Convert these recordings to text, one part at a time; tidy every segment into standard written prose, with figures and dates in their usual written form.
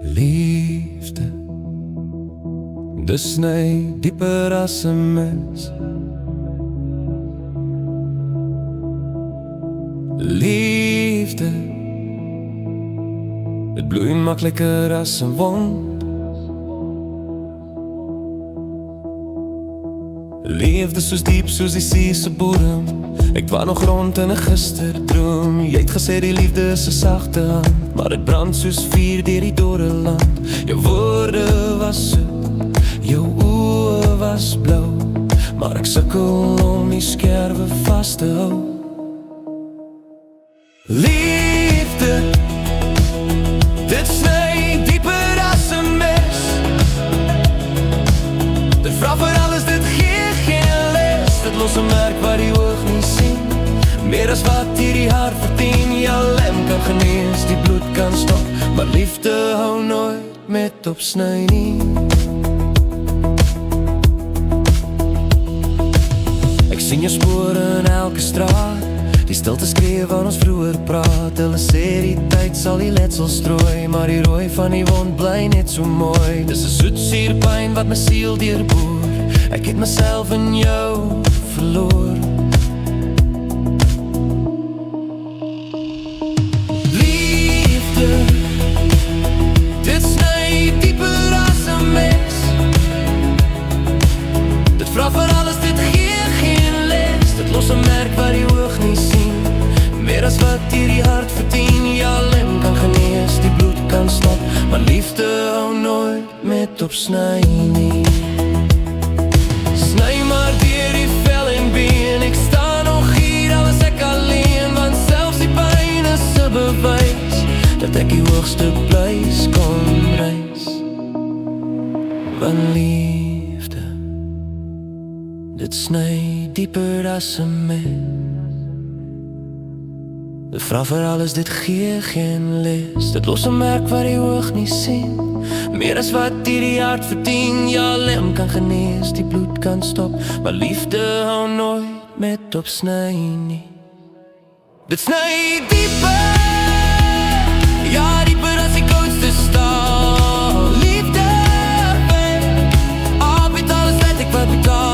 Liefde, dis sny dieper as 'n mes. Liefde, dit bloei makliker as 'n wond. Liefde soos diep soos die see se bodem. Ek dwaal nog rond in 'n gisterdroom. Jy het gesê die liefde is 'n sagte hand, maar dit brand soos vuur deur die dorre land. Jou woorde was soet, jou oë was blou, maar ek sukkel om die skerwe vas te hou. Liefde, dit sny dieper as 'n mes. Dit vra vir alles, dit gee geen les. Dit los 'n merk wat die oog nie sien, meer as wat hierdie hart verdien. Ja, lem kan genees, die bloed kan stop, maar liefde hou nooit met opsny nie. Ek sien jou spore in elke straat, die stilte skree van ons vroeër praat. Hulle sê die tyd sal die letsel strooi, maar die rooi van die wond bly net so mooi. Dis 'n soetsuur pyn wat my siel deurboor. Ek het myself in jou verloor. Liefde, dit sny dieper as 'n mes. Dit vra vir alles, dit gee geen les. Dit los 'n merk wat die oog nie sien, meer as wat hierdie hart verdien. Ja, lem kan genees, die bloed kan stop, maar liefde hou nooit met opsny nie. Sny maar deur die vel en been. Ek sta nog hier, al is ek alleen, want selfs die pyn is 'n bewys dat ek die hoogste pleis kon reis. Want liefde, dit sny dieper as 'n mes. Dit vra vir alles, dit gee geen les. Dit los 'n merk wat die oog nie sien, meer as wat hierdie hart verdien. Ja, lem kan genees, die bloed kan stop, maar liefde hou nooit met opsny nie. Dit sny dieper, ja, dieper as die koudste staal. Liefde, babe, al met alles weet ek wat betaal.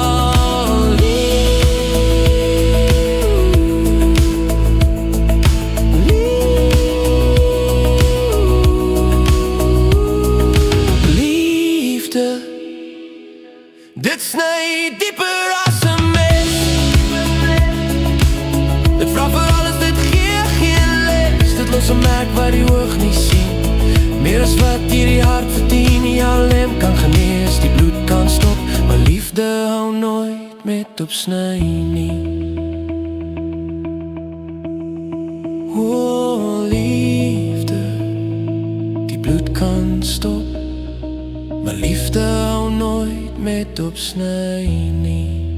Dit sny dieper as 'n mes. Dit vra vir alles, dit gee geen les. Dit los 'n merk wat die oog nie sien, meer as wat hierdie hart verdien. Ja, lem kan genees, die bloed kan stop, maar liefde hou nooit met opsny nie. O, liefde, die bloed kan stop, maar liefde hou nooit met opsny nie.